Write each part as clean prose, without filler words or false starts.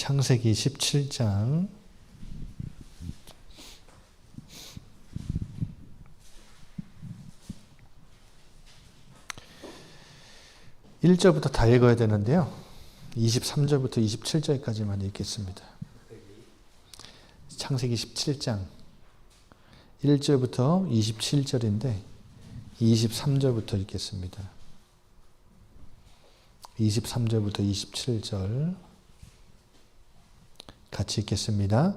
창세기 17장 1절부터 다 읽어야 되는데요. 23절부터 27절까지만 읽겠습니다. 창세기 17장 1절부터 27절인데 23절부터 읽겠습니다. 23절부터 27절 같이 읽겠습니다.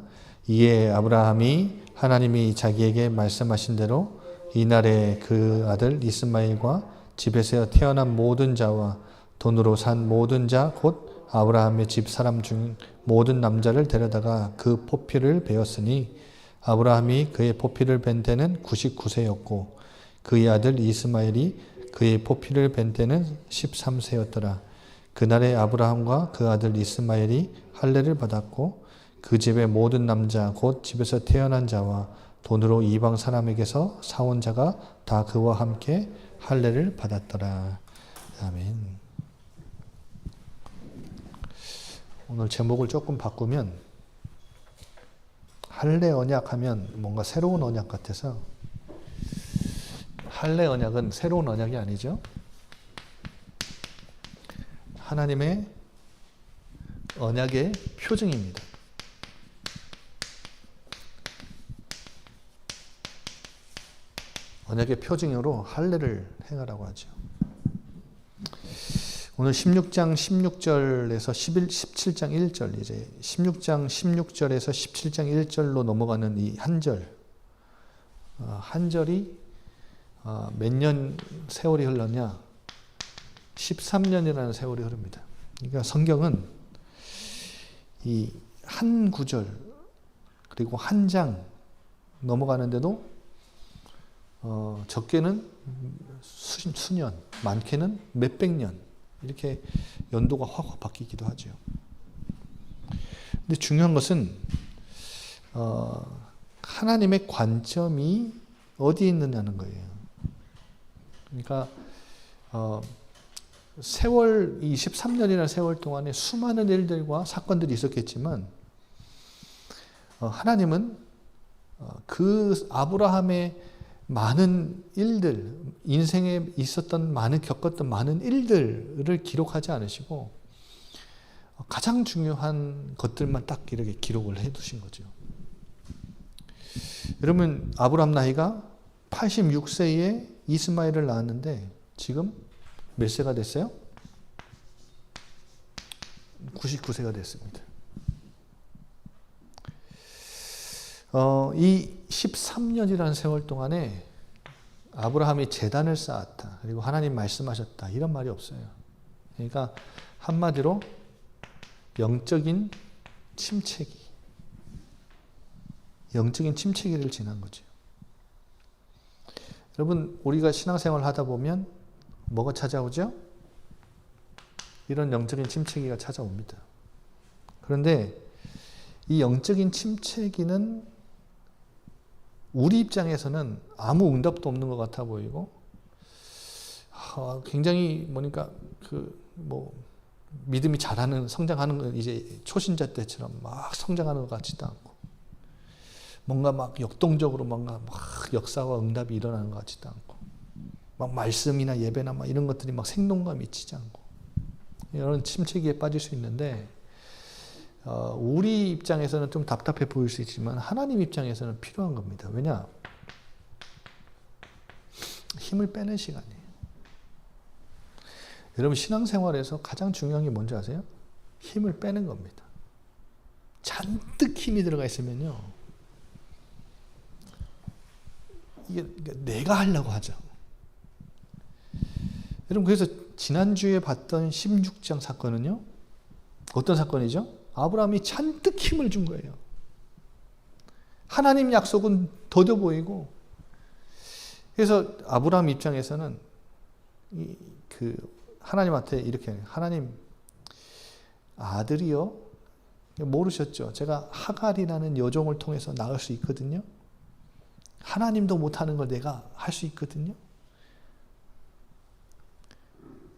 이에 아브라함이 하나님이 자기에게 말씀하신 대로 이날에 그 아들 이스마엘과 집에서 태어난 모든 자와 돈으로 산 모든 자 곧 아브라함의 집 사람 중 모든 남자를 데려다가 그 포피를 베었으니 아브라함이 그의 포피를 벤 때는 99세였고 그의 아들 이스마엘이 그의 포피를 벤 때는 13세였더라. 그날에 아브라함과 그 아들 이스마엘이 할례를 받았고 그 집의 모든 남자 곧 집에서 태어난 자와 돈으로 이방 사람에게서 사온 자가 다 그와 함께 할례를 받았더라. 아멘. 오늘 제목을 조금 바꾸면 할례 언약 하면 뭔가 새로운 언약 같아서 할례 언약은 새로운 언약이 아니죠. 하나님의 언약의 표징입니다. 언약의 표징으로 할례를 행하라고 하죠. 오늘 16장 16절에서 17장 1절 이제 16장 16절에서 17장 1절로 넘어가는 이 한 절, 한 절이 몇 년 세월이 흘렀냐? 13년이라는 세월이 흐릅니다. 그러니까 성경은 이 한 구절 그리고 한 장 넘어가는데도 적게는 수년, 많게는 몇백 년 이렇게 연도가 확 바뀌기도 하죠. 근데 중요한 것은 하나님의 관점이 어디에 있느냐는 거예요. 그러니까 세월, 이 13년이라는 세월 동안에 수많은 일들과 사건들이 있었겠지만 하나님은 그 아브라함의 많은 일들, 인생에 있었던 겪었던 많은 일들을 기록하지 않으시고 가장 중요한 것들만 딱 이렇게 기록을 해 두신 거죠. 여러분, 아브라함 나이가 86세에 이스마엘을 낳았는데 지금 몇 세가 됐어요? 99세가 됐습니다. 이 13년이라는 세월 동안에 아브라함이 제단을 쌓았다. 그리고 하나님 말씀하셨다. 이런 말이 없어요. 그러니까 한마디로 영적인 침체기를 지난 거죠. 여러분, 우리가 신앙생활을 하다 보면 뭐가 찾아오죠? 이런 영적인 침체기가 찾아옵니다. 그런데 이 영적인 침체기는 우리 입장에서는 아무 응답도 없는 것 같아 보이고, 굉장히 믿음이 잘하는, 성장하는 건 이제 초신자 때처럼 막 성장하는 것 같지도 않고, 뭔가 막 역동적으로 뭔가 막 역사와 응답이 일어나는 것 같지도 않고, 막 말씀이나 예배나 막 이런 것들이 막 생동감이 있지 않고, 이런 침체기에 빠질 수 있는데, 우리 입장에서는 좀 답답해 보일 수 있지만 하나님 입장에서는 필요한 겁니다. 왜냐? 힘을 빼는 시간이에요. 여러분, 신앙생활에서 가장 중요한 게 뭔지 아세요? 힘을 빼는 겁니다. 잔뜩 힘이 들어가 있으면요, 이게 내가 하려고 하죠. 여러분, 그래서 지난주에 봤던 16장 사건은요, 어떤 사건이죠? 아브라함이 잔뜩 힘을 준 거예요. 하나님 약속은 더뎌 보이고, 그래서 아브라함 입장에서는 하나님한테 이렇게, 하나님, 아들이요? 모르셨죠? 제가 하갈이라는 여종을 통해서 낳을 수 있거든요. 하나님도 못하는 걸 내가 할 수 있거든요.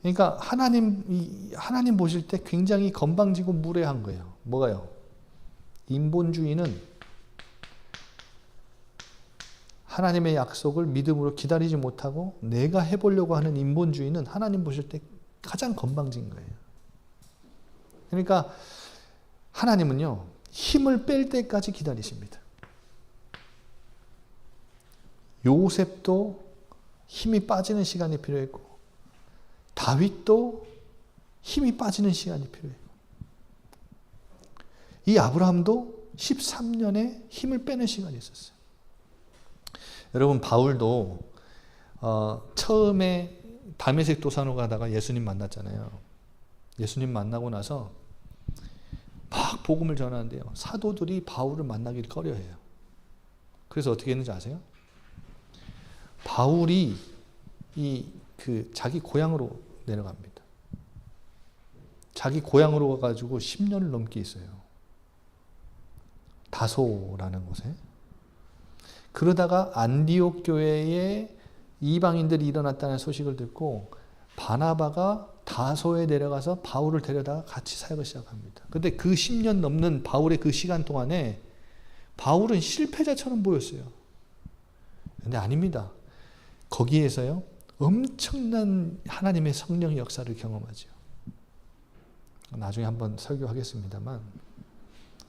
그러니까 하나님 보실 때 굉장히 건방지고 무례한 거예요. 뭐가요? 인본주의는 하나님의 약속을 믿음으로 기다리지 못하고 내가 해보려고 하는 인본주의는 하나님 보실 때 가장 건방진 거예요. 그러니까 하나님은요, 힘을 뺄 때까지 기다리십니다. 요셉도 힘이 빠지는 시간이 필요했고, 다윗도 힘이 빠지는 시간이 필요했고, 이 아브라함도 13년에 힘을 빼는 시간이 있었어요. 여러분, 바울도 처음에 다메섹 도산으로 가다가 예수님 만났잖아요. 예수님 만나고 나서 막 복음을 전하는데요, 사도들이 바울을 만나길 꺼려해요. 그래서 어떻게 했는지 아세요? 바울이 자기 고향으로 내려갑니다. 자기 고향으로 가가지고 10년을 넘게 있어요. 다소라는 곳에. 그러다가 안디옥 교회에 이방인들이 일어났다는 소식을 듣고 바나바가 다소에 내려가서 바울을 데려다가 같이 사역을 시작합니다. 근데 그 10년 넘는 바울의 그 시간 동안에 바울은 실패자처럼 보였어요. 근데 아닙니다. 거기에서요, 엄청난 하나님의 성령의 역사를 경험하죠. 나중에 한번 설교하겠습니다만,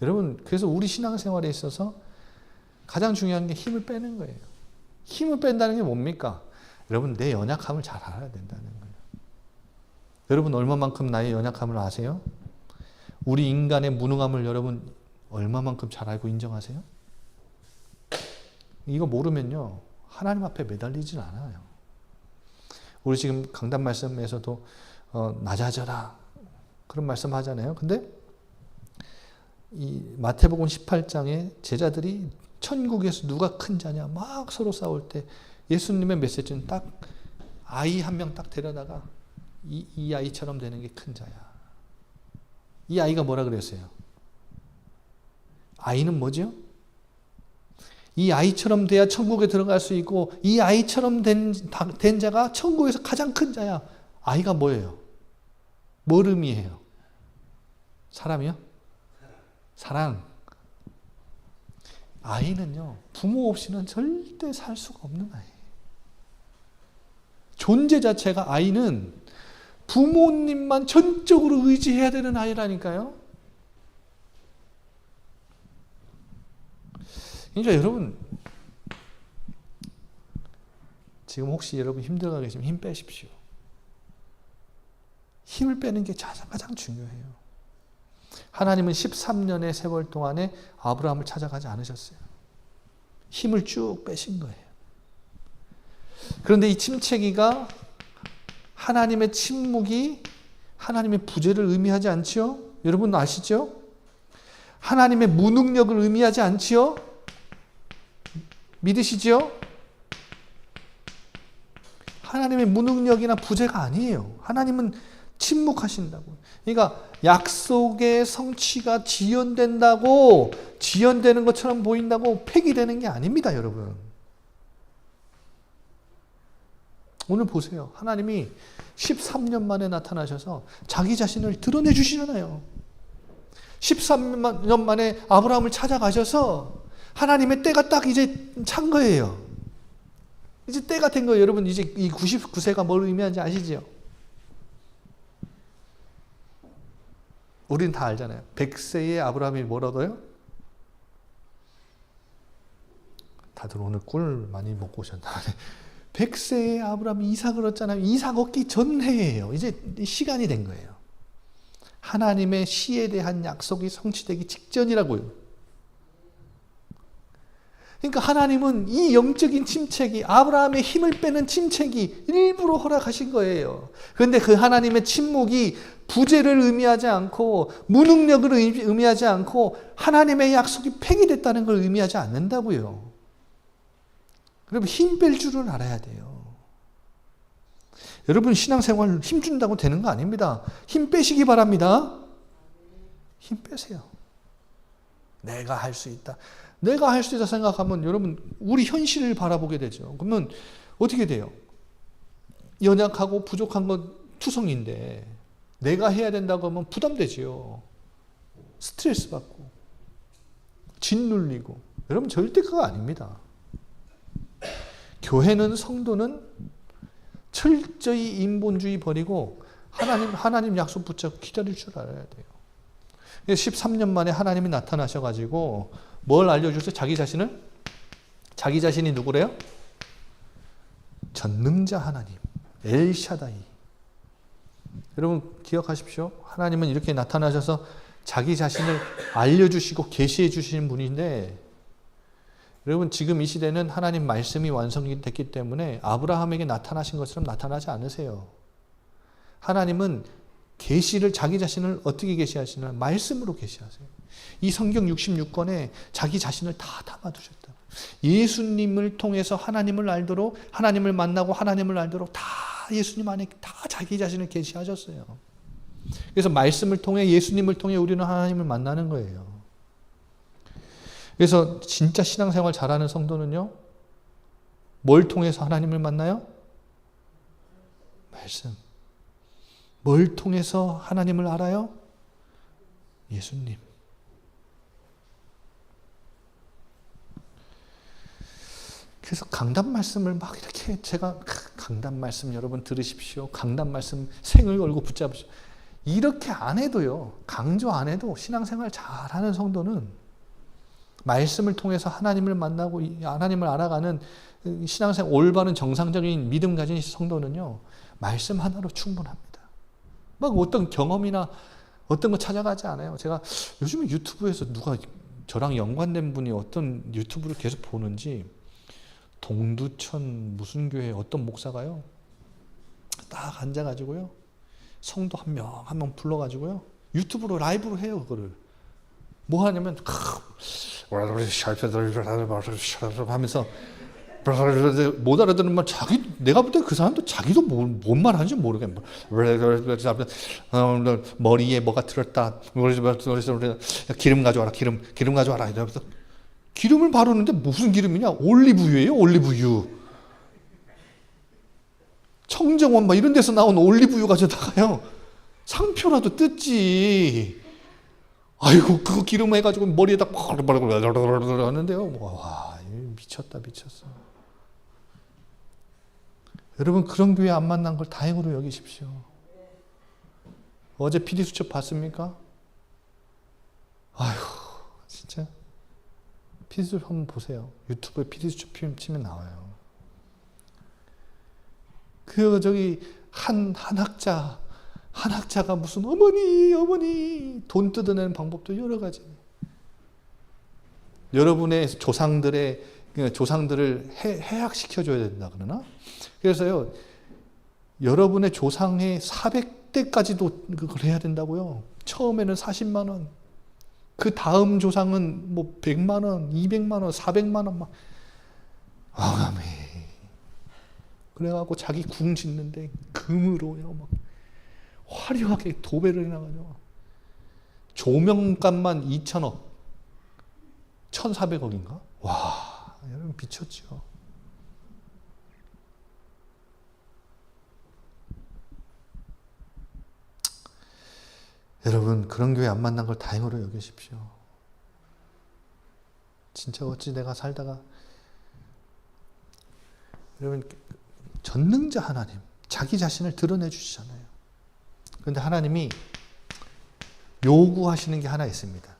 여러분, 그래서 우리 신앙생활에 있어서 가장 중요한 게 힘을 빼는 거예요. 힘을 뺀다는 게 뭡니까? 여러분, 내 연약함을 잘 알아야 된다는 거예요. 여러분, 얼마만큼 나의 연약함을 아세요? 우리 인간의 무능함을 여러분 얼마만큼 잘 알고 인정하세요? 이거 모르면요, 하나님 앞에 매달리진 않아요. 우리 지금 강단 말씀에서도 낮아져라 그런 말씀 하잖아요. 근데 이 마태복음 18장에 제자들이 천국에서 누가 큰 자냐 막 서로 싸울 때 예수님의 메시지는 딱 아이 한 명 딱 데려다가 이 아이처럼 되는 게 큰 자야. 이 아이가 뭐라 그랬어요? 아이는 뭐죠? 이 아이처럼 돼야 천국에 들어갈 수 있고, 이 아이처럼 된 자가 천국에서 가장 큰 자야. 아이가 뭐예요? 뭘 의미해요? 사람이요? 사랑. 아이는요, 부모 없이는 절대 살 수가 없는 아이예요. 존재 자체가, 아이는 부모님만 전적으로 의지해야 되는 아이라니까요. 그러니까 여러분, 지금 혹시 여러분 힘들어 계시면 힘 빼십시오. 힘을 빼는 게 가장 중요해요. 하나님은 13년의 세월 동안에 아브라함을 찾아가지 않으셨어요. 힘을 쭉 빼신 거예요. 그런데 이 침체기가, 하나님의 침묵이 하나님의 부재를 의미하지 않지요? 여러분 아시죠? 하나님의 무능력을 의미하지 않지요? 믿으시죠? 하나님의 무능력이나 부재가 아니에요. 하나님은 침묵하신다고. 그러니까 약속의 성취가 지연된다고, 지연되는 것처럼 보인다고 폐기되는 게 아닙니다, 여러분. 오늘 보세요. 하나님이 13년 만에 나타나셔서 자기 자신을 드러내 주시잖아요. 13년 만에 아브라함을 찾아가셔서 하나님의 때가 딱 이제 찬 거예요. 이제 때가 된 거예요. 여러분, 이제 이 99세가 뭘 의미하는지 아시죠? 우리는 다 알잖아요. 100세의 아브라함이 뭘 얻어요? 다들 오늘 꿀 많이 먹고 오셨나? 100세의 아브라함이 이삭을 얻잖아요. 이삭 얻기 전 해예요. 이제 시간이 된 거예요. 하나님의 시에 대한 약속이 성취되기 직전이라고요. 그러니까 하나님은 이 영적인 침체기, 아브라함의 힘을 빼는 침체기 일부러 허락하신 거예요. 그런데 그 하나님의 침묵이 부재를 의미하지 않고, 무능력을 의미하지 않고, 하나님의 약속이 폐기됐다는 걸 의미하지 않는다고요. 여러분, 힘 뺄 줄을 알아야 돼요. 여러분, 신앙생활 힘 준다고 되는 거 아닙니다. 힘 빼시기 바랍니다. 힘 빼세요. 내가 할 수 있다. 내가 할 수 있다 생각하면 여러분, 우리 현실을 바라보게 되죠. 그러면 어떻게 돼요? 연약하고 부족한 건 투성인데 내가 해야 된다고 하면 부담되지요. 스트레스 받고 짓눌리고. 여러분 절대 그거 아닙니다. 교회는 성도는 철저히 인본주의 버리고 하나님 약속 붙잡고 기다릴 줄 알아야 돼요. 13년 만에 하나님이 나타나셔가지고 뭘 알려주세요? 자기 자신을? 자기 자신이 누구래요? 전능자 하나님, 엘샤다이. 여러분 기억하십시오. 하나님은 이렇게 나타나셔서 자기 자신을 알려주시고 계시해 주시는 분인데, 여러분 지금 이 시대는 하나님 말씀이 완성이 됐기 때문에 아브라함에게 나타나신 것처럼 나타나지 않으세요. 하나님은 계시를, 자기 자신을 어떻게 계시하시나? 말씀으로 계시하세요. 이 성경 66권에 자기 자신을 다 담아두셨다. 예수님을 통해서 하나님을 알도록, 하나님을 만나고 하나님을 알도록 다 예수님 안에 다 자기 자신을 계시하셨어요. 그래서 말씀을 통해, 예수님을 통해 우리는 하나님을 만나는 거예요. 그래서 진짜 신앙생활 잘하는 성도는요, 뭘 통해서 하나님을 만나요? 말씀. 뭘 통해서 하나님을 알아요? 예수님. 그래서 강단 말씀을 막 이렇게 제가 강단 말씀 여러분 들으십시오. 강단 말씀 생을 걸고 붙잡으십시오. 이렇게 안 해도요, 강조 안 해도 신앙생활 잘하는 성도는 말씀을 통해서 하나님을 만나고 하나님을 알아가는 신앙생활, 올바른 정상적인 믿음 가진 성도는요, 말씀 하나로 충분합니다. 막 어떤 경험이나 어떤 거 찾아가지 않아요. 제가 요즘에 유튜브에서 누가 저랑 연관된 분이 어떤 유튜브를 계속 보는지, 동두천 무슨 교회 어떤 목사가요, 딱 앉아가지고요, 성도 한 명 불러가지고요, 유튜브로 라이브로 해요. 그거를 뭐 하냐면 하면서 못 알아듣는 말, 내가 볼 때 그 사람도 자기도 뭔 말하는지 모르겠네. 머리에 뭐가 들었다, 기름 가져와라, 기름 가져와라 이러면서 기름을 바르는데 무슨 기름이냐? 올리브유예요, 올리브유. 청정원 막 이런 데서 나온 올리브유 가져다가요, 상표라도 뜯지. 아이고, 그거 기름 해가지고 머리에다 하는데요. 와, 미쳤다, 미쳤어. 여러분, 그런 교회 안 만난 걸 다행으로 여기십시오. 어제 PD수첩 봤습니까? 아휴, 진짜. PD수첩 한번 보세요. 유튜브에 PD수첩 치면 나와요. 한 학자가 무슨 어머니 돈 뜯어내는 방법도 여러 가지. 여러분의 조상들을 해약시켜줘야 된다 그러나? 그래서요, 여러분의 조상의 400대까지도 그걸 해야 된다고요. 처음에는 40만 원, 그 다음 조상은 뭐 100만 원, 200만 원, 400만 원 막. 아멘. 그래갖고 자기 궁 짓는데 금으로요, 막 화려하게 도배를 해놔가지고 조명값만 2천억, 1,400억인가? 와, 여러분 미쳤죠. 여러분, 그런 교회 안 만난 걸 다행으로 여기십시오. 진짜 어찌 내가 살다가, 여러분, 전능자 하나님, 자기 자신을 드러내 주시잖아요. 그런데 하나님이 요구하시는 게 하나 있습니다.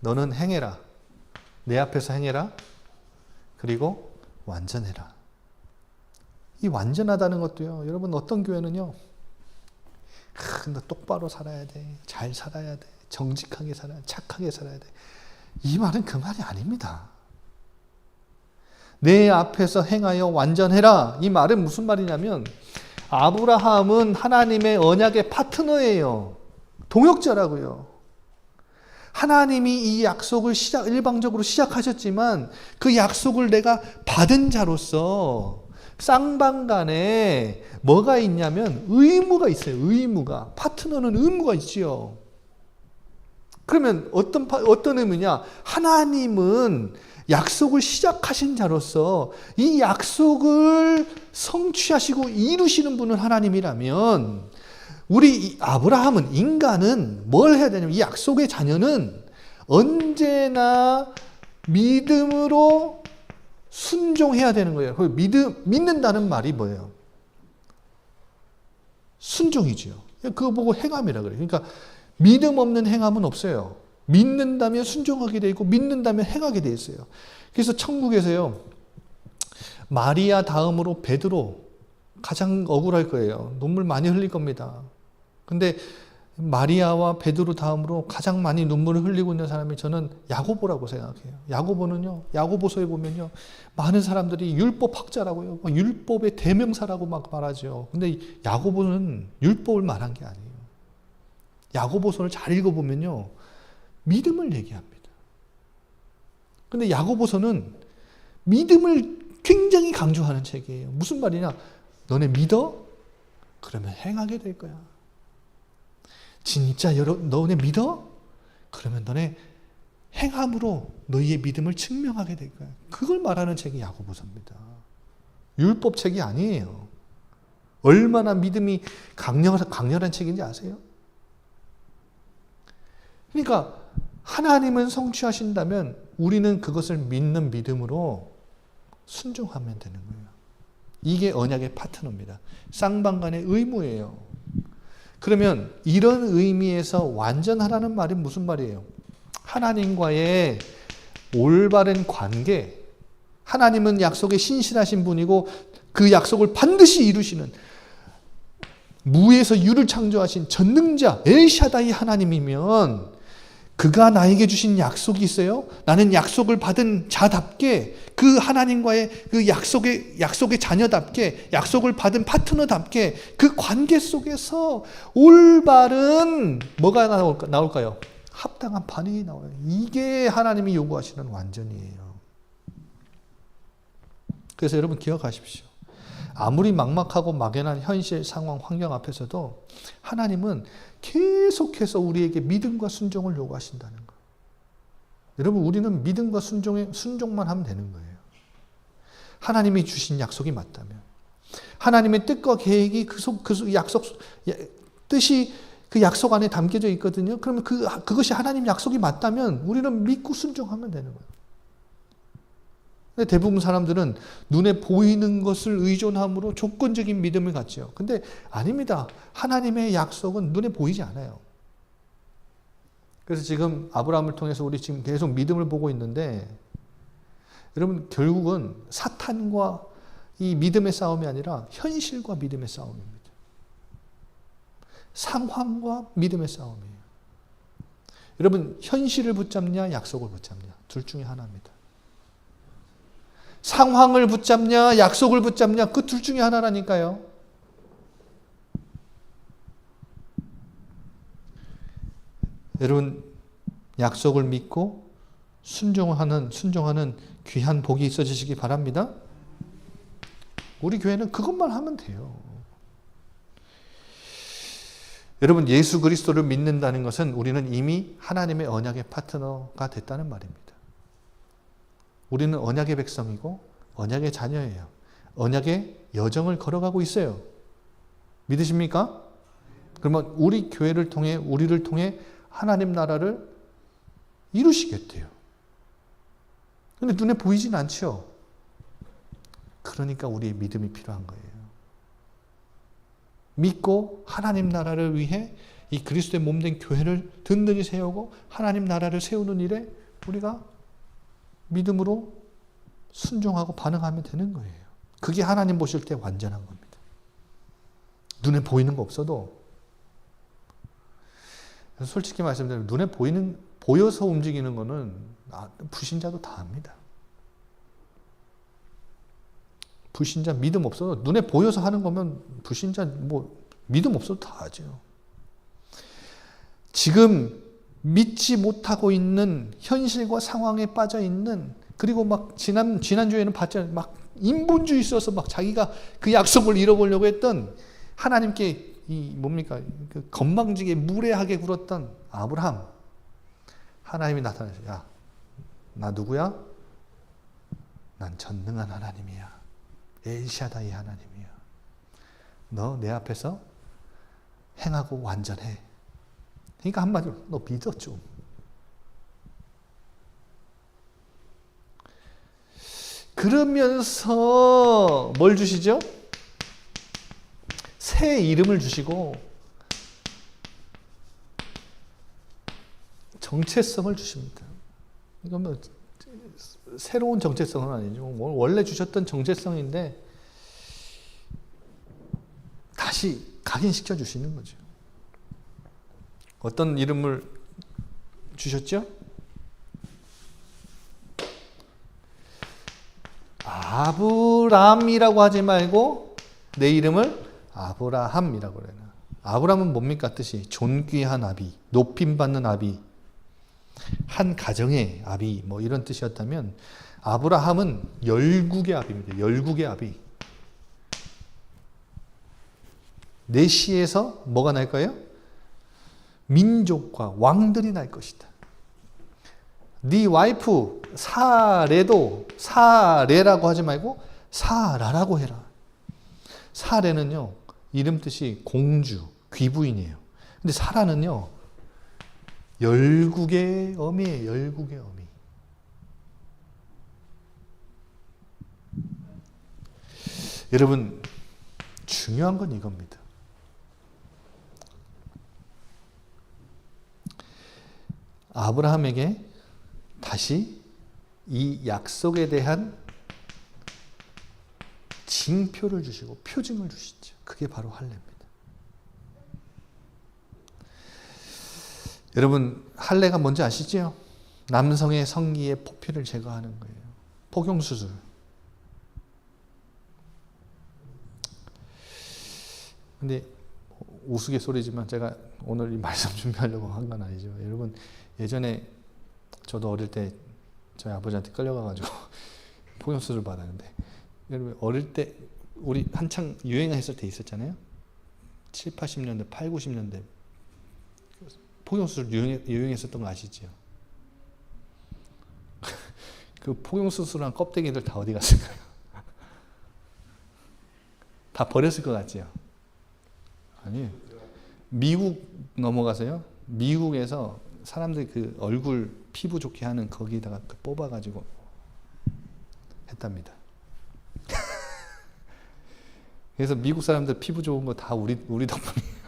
너는 행해라. 내 앞에서 행해라. 그리고 완전해라. 이 완전하다는 것도요, 여러분, 어떤 교회는요, 너 똑바로 살아야 돼, 잘 살아야 돼, 정직하게 살아야 돼, 착하게 살아야 돼. 이 말은 그 말이 아닙니다. 내 앞에서 행하여 완전해라. 이 말은 무슨 말이냐면, 아브라함은 하나님의 언약의 파트너예요. 동역자라고요. 하나님이 이 약속을 일방적으로 시작하셨지만 그 약속을 내가 받은 자로서 쌍방간에 뭐가 있냐면 의무가 있어요. 의무가. 파트너는 의무가 있지요. 그러면 어떤 의무냐? 하나님은 약속을 시작하신 자로서 이 약속을 성취하시고 이루시는 분은 하나님이라면 우리 아브라함은, 인간은 뭘 해야 되냐면, 이 약속의 자녀는 언제나 믿음으로 순종해야 되는 거예요. 믿는다는 말이 뭐예요? 순종이죠. 그거 보고 행함이라 그래요. 그러니까 믿음 없는 행함은 없어요. 믿는다면 순종하게 돼 있고 믿는다면 행하게 돼 있어요. 그래서 천국에서요, 마리아 다음으로 베드로 가장 억울할 거예요. 눈물 많이 흘릴 겁니다. 근데 마리아와 베드로 다음으로 가장 많이 눈물을 흘리고 있는 사람이 저는 야고보라고 생각해요. 야고보서에 보면요, 많은 사람들이 율법 학자라고요, 율법의 대명사라고 막 말하죠. 근데 야고보는 율법을 말한 게 아니에요. 야고보서를 잘 읽어보면요, 믿음을 얘기합니다. 근데 야고보서는 믿음을 굉장히 강조하는 책이에요. 무슨 말이냐? 너네 믿어? 그러면 행하게 될 거야. 진짜 너네 믿어? 그러면 너네 행함으로 너희의 믿음을 증명하게 될 거야. 그걸 말하는 책이 야고보서입니다. 율법 책이 아니에요. 얼마나 믿음이 강렬한 책인지 아세요? 그러니까 하나님은 성취하신다면 우리는 그것을 믿는 믿음으로 순종하면 되는 거예요. 이게 언약의 파트너입니다. 쌍방간의 의무예요. 그러면 이런 의미에서 완전하라는 말이 무슨 말이에요? 하나님과의 올바른 관계, 하나님은 약속에 신실하신 분이고 그 약속을 반드시 이루시는, 무에서 유를 창조하신 전능자 엘샤다이 하나님이면 그가 나에게 주신 약속이 있어요. 나는 약속을 받은 자답게, 그 하나님과의 그 약속의 자녀답게, 약속을 받은 파트너답게 그 관계 속에서 올바른 뭐가 나올까요? 합당한 반응이 나와요. 이게 하나님이 요구하시는 완전이에요. 그래서 여러분 기억하십시오. 아무리 막막하고 막연한 현실 상황 환경 앞에서도 하나님은 계속해서 우리에게 믿음과 순종을 요구하신다는 거예요. 여러분, 우리는 믿음과 순종만 하면 되는 거예요. 하나님이 주신 약속이 맞다면, 하나님의 뜻과 계획이 뜻이 그 약속 안에 담겨져 있거든요. 그러면 그것이 하나님 약속이 맞다면 우리는 믿고 순종하면 되는 거예요. 근데 대부분 사람들은 눈에 보이는 것을 의존함으로 조건적인 믿음을 갖죠. 근데 아닙니다. 하나님의 약속은 눈에 보이지 않아요. 그래서 지금 아브라함을 통해서 우리 지금 계속 믿음을 보고 있는데, 여러분 결국은 사탄과 이 믿음의 싸움이 아니라 현실과 믿음의 싸움입니다. 상황과 믿음의 싸움이에요. 여러분, 현실을 붙잡냐 약속을 붙잡냐, 둘 중에 하나입니다. 상황을 붙잡냐 약속을 붙잡냐, 그 둘 중에 하나라니까요. 여러분, 약속을 믿고 순종하는 귀한 복이 있어지시기 바랍니다. 우리 교회는 그것만 하면 돼요. 여러분, 예수 그리스도를 믿는다는 것은 우리는 이미 하나님의 언약의 파트너가 됐다는 말입니다. 우리는 언약의 백성이고 언약의 자녀예요. 언약의 여정을 걸어가고 있어요. 믿으십니까? 그러면 우리 교회를 통해, 우리를 통해 하나님 나라를 이루시겠대요. 근데 눈에 보이진 않죠. 그러니까 우리의 믿음이 필요한 거예요. 믿고 하나님 나라를 위해 이 그리스도의 몸된 교회를 든든히 세우고 하나님 나라를 세우는 일에 우리가 믿음으로 순종하고 반응하면 되는 거예요. 그게 하나님 보실 때 완전한 겁니다. 눈에 보이는 거 없어도, 솔직히 말씀드리면 눈에 보여서 움직이는 거는 불신자도 다 합니다. 불신자 믿음 없어도, 눈에 보여서 하는 거면 불신자 믿음 없어도 다 하죠. 지금 믿지 못하고 있는 현실과 상황에 빠져 있는, 그리고 막 지난주에는 봤잖아요. 막 인본주의 있어서 막 자기가 그 약속을 잃어보려고 했던, 하나님께 그 건방지게 무례하게 굴었던 아브라함. 하나님이 나타나서, 야, 나 누구야? 난 전능한 하나님이야. 엘샤다이 하나님이야. 너 내 앞에서 행하고 완전해. 그러니까 한마디로 너 믿어 좀. 그러면서 뭘 주시죠? 새 이름을 주시고 정체성을 주십니다. 이건 뭐 새로운 정체성은 아니죠. 원래 주셨던 정체성인데 다시 각인시켜 주시는 거죠. 어떤 이름을 주셨죠? 아브람이라고 하지 말고 내 이름을 아브라함이라고 그래요. 아브람은 뭡니까 뜻이? 존귀한 아비, 높임받는 아비, 한 가정의 아비, 뭐 이런 뜻이었다면 아브라함은 열국의 아비입니다. 열국의 아비. 내 씨에서 뭐가 날 거예요? 민족과 왕들이 날 것이다. 네 와이프 사레도 사레라고 하지 말고 사라라고 해라. 사레는요, 이름 뜻이 공주, 귀부인이에요. 근데 사라는요, 열국의 어미예요. 열국의 어미. 여러분, 중요한 건 이겁니다. 아브라함에게 다시 이 약속에 대한 징표를 주시고 표징을 주시죠. 그게 바로 할례입니다. 여러분, 할례가 뭔지 아시죠? 남성의 성기의 포피를 제거하는 거예요. 포경수술. 근데 우스갯소리지만 제가 오늘 이 말씀 준비하려고 한 건 아니죠. 여러분, 예전에 저도 어릴 때 저희 아버지한테 끌려가가지고 포경수술 받았는데, 여러분 어릴 때 우리 한창 유행했을 때 있었잖아요. 7, 80년대, 8, 90년대 포경수술 유행했었던 거 아시죠? 그 포경수술한 껍데기들 다 어디 갔을까요? 다 버렸을 것 같지요? 아니, 미국 넘어가서요. 미국에서 사람들이 그 얼굴 피부 좋게 하는 거기다가 뽑아가지고 했답니다. 그래서 미국 사람들 피부 좋은 거 다 우리 덕분이에요.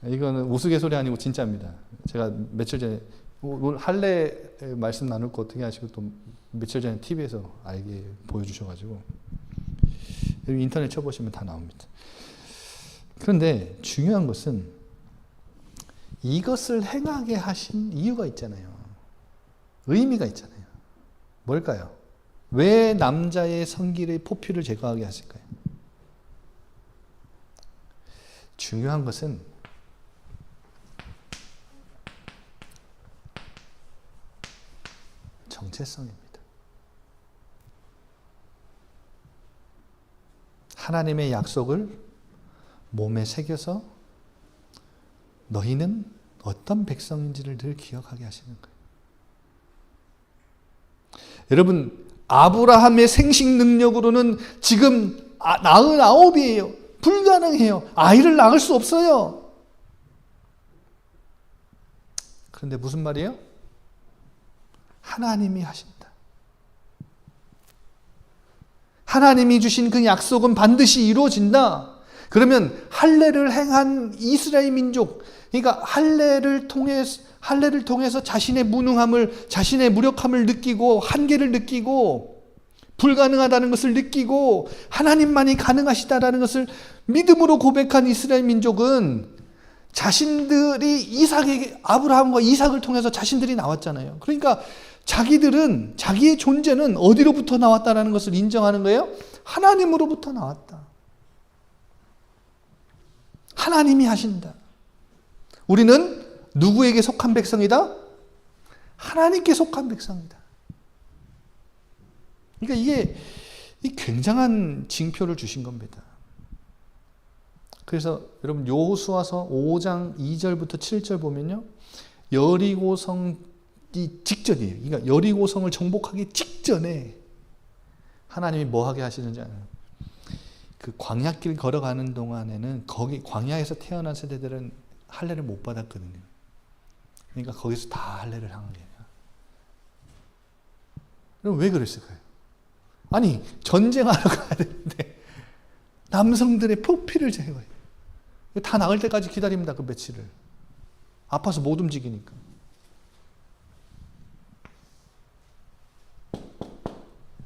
이거는 우스갯소리 아니고 진짜입니다. 제가 며칠 전에 오늘 할례 말씀 나눌 거 어떻게 하시고 또 며칠 전에 TV에서 알게 보여주셔가지고 인터넷 쳐보시면 다 나옵니다. 그런데 중요한 것은 이것을 행하게 하신 이유가 있잖아요. 의미가 있잖아요. 뭘까요? 왜 남자의 성기의 포피를 제거하게 하실까요? 중요한 것은 정체성입니다. 하나님의 약속을 몸에 새겨서 너희는 어떤 백성인지를 늘 기억하게 하시는 거예요. 여러분, 아브라함의 생식 능력으로는 지금 49이에요. 불가능해요. 아이를 낳을 수 없어요. 그런데 무슨 말이에요? 하나님이 하신다. 하나님이 주신 그 약속은 반드시 이루어진다. 그러면 할례를 행한 이스라엘 민족, 그러니까 할례를 통해서 자신의 무능함을, 자신의 무력함을 느끼고 한계를 느끼고 불가능하다는 것을 느끼고 하나님만이 가능하시다라는 것을 믿음으로 고백한 이스라엘 민족은 자신들이 아브라함과 이삭을 통해서 자신들이 나왔잖아요. 그러니까 자기들은 자기의 존재는 어디로부터 나왔다라는 것을 인정하는 거예요? 하나님으로부터 나왔다. 하나님이 하신다. 우리는 누구에게 속한 백성이다? 하나님께 속한 백성이다. 그러니까 이게 굉장한 징표를 주신 겁니다. 그래서 여러분 여호수아서 5장 2절부터 7절 보면요. 여리고성이 직전이에요. 그러니까 여리고성을 정복하기 직전에 하나님이 뭐 하게 하시는지 알아요. 그 광야길 걸어가는 동안에는 거기 광야에서 태어난 세대들은 할례를 못 받았거든요. 그러니까 거기서 다 할례를 한 거예요. 그럼 왜 그랬을까요? 아니, 전쟁하러 가야 되는데 남성들의 포피를 제거해요. 다 나을 때까지 기다립니다. 그 며칠을. 아파서 못 움직이니까.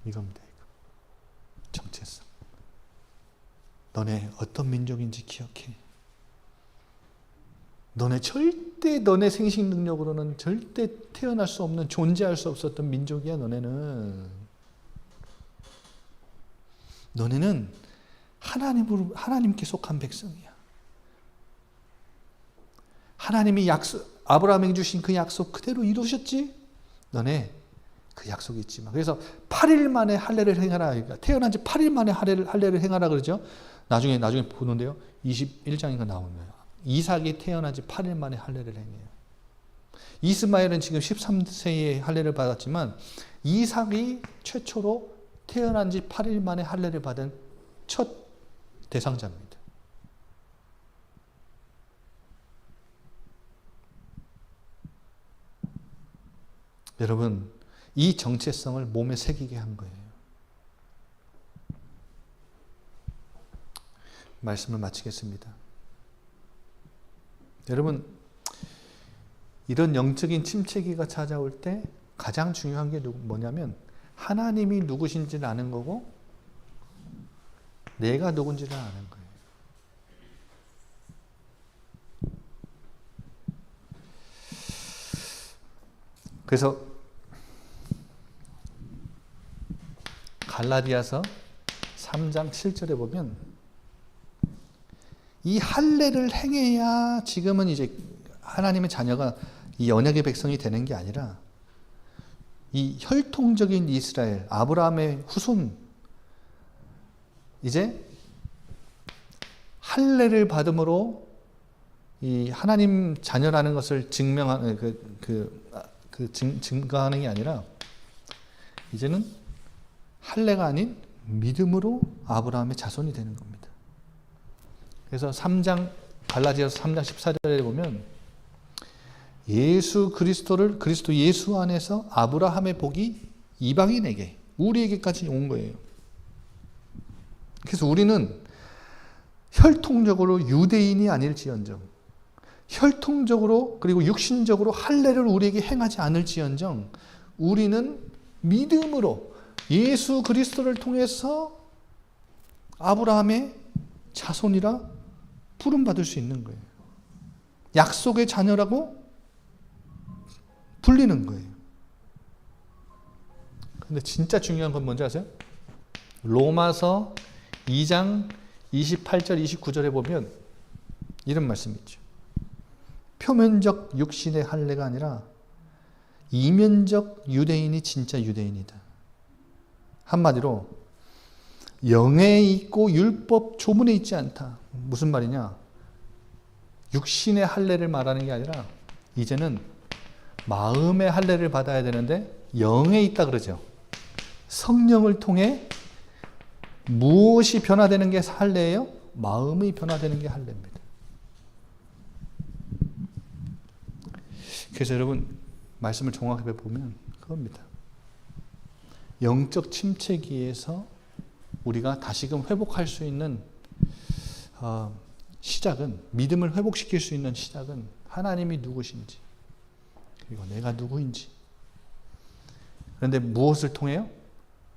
이겁니다. 이거. 정체성. 너네 어떤 민족인지 기억해. 너네 절대 너네 생식 능력으로는 절대 태어날 수 없는, 존재할 수 없었던 민족이야. 너네는 하나님께 속한 백성이야. 하나님이 아브라함에게 주신 그 약속 그대로 이루셨지? 너네 그 약속이 있지만. 그래서 8일 만에 할례를 행하라. 그러니까 태어난 지 8일 만에 할례를 행하라 그러죠. 나중에 보는데요. 21장인가 나오는 거예요. 이삭이 태어난 지 8일 만에 할례를 행해요. 이스마엘은 지금 13세에 할례를 받았지만 이삭이 최초로 태어난 지 8일 만에 할례를 받은 첫 대상자입니다. 여러분, 이 정체성을 몸에 새기게 한 거예요. 말씀을 마치겠습니다. 여러분, 이런 영적인 침체기가 찾아올 때 가장 중요한 게 뭐냐면 하나님이 누구신지를 아는 거고 내가 누군지를 아는 거예요. 그래서 갈라디아서 3장 7절에 보면 이 할례를 행해야 지금은 이제 하나님의 자녀가 이 언약의 백성이 되는 게 아니라 이 혈통적인 이스라엘, 아브라함의 후손, 이제 할례를 받음으로 이 하나님 자녀라는 것을 증명하는 증거하는 게 아니라 이제는 할례가 아닌 믿음으로 아브라함의 자손이 되는 겁니다. 그래서 갈라디아서 3장 14절에 보면 그리스도 예수 안에서 아브라함의 복이 이방인에게, 우리에게까지 온 거예요. 그래서 우리는 혈통적으로 유대인이 아닐지언정, 혈통적으로 그리고 육신적으로 할례를 우리에게 행하지 않을지언정, 우리는 믿음으로 예수 그리스도를 통해서 아브라함의 자손이라 부름받을 수 있는 거예요. 약속의 자녀라고 불리는 거예요. 근데 진짜 중요한 건 뭔지 아세요? 로마서 2장 28절 29절에 보면 이런 말씀이 있죠. 표면적 육신의 할례가 아니라 이면적 유대인이 진짜 유대인이다. 한마디로 영에 있고 율법 조문에 있지 않다. 무슨 말이냐? 육신의 할례를 말하는 게 아니라 이제는 마음의 할례를 받아야 되는데 영에 있다 그러죠. 성령을 통해 무엇이 변화되는 게 할례예요? 마음이 변화되는 게 할례입니다. 그래서 여러분 말씀을 종합해 보면 그겁니다. 영적 침체기에서 우리가 다시금 회복할 수 있는 시작은, 믿음을 회복시킬 수 있는 시작은 하나님이 누구신지 그리고 내가 누구인지. 그런데 무엇을 통해요?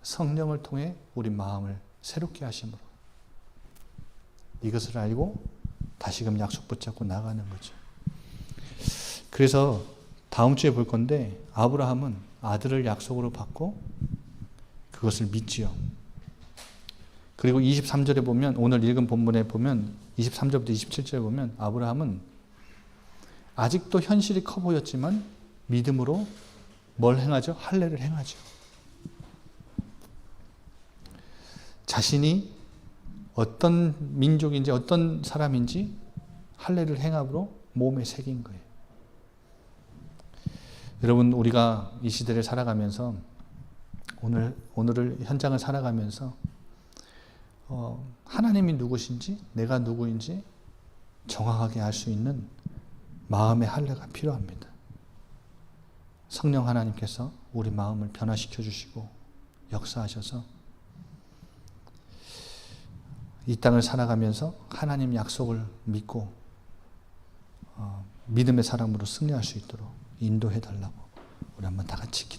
성령을 통해 우리 마음을 새롭게 하심으로 이것을 알고 다시금 약속 붙잡고 나가는 거죠. 그래서 다음 주에 볼 건데 아브라함은 아들을 약속으로 받고 그것을 믿지요. 그리고 23절에 보면, 오늘 읽은 본문에 보면 23절부터 27절에 보면 아브라함은 아직도 현실이 커 보였지만 믿음으로 뭘 행하죠? 할례를 행하죠. 자신이 어떤 민족인지 어떤 사람인지 할례를 행함으로 몸에 새긴 거예요. 여러분, 우리가 이 시대를 살아가면서 오늘을 현장을 살아가면서 하나님이 누구신지, 내가 누구인지 정확하게 알 수 있는 마음의 할례가 필요합니다. 성령 하나님께서 우리 마음을 변화시켜 주시고 역사하셔서 이 땅을 살아가면서 하나님 약속을 믿고 믿음의 사람으로 승리할 수 있도록 인도해 달라고 우리 한번 다 같이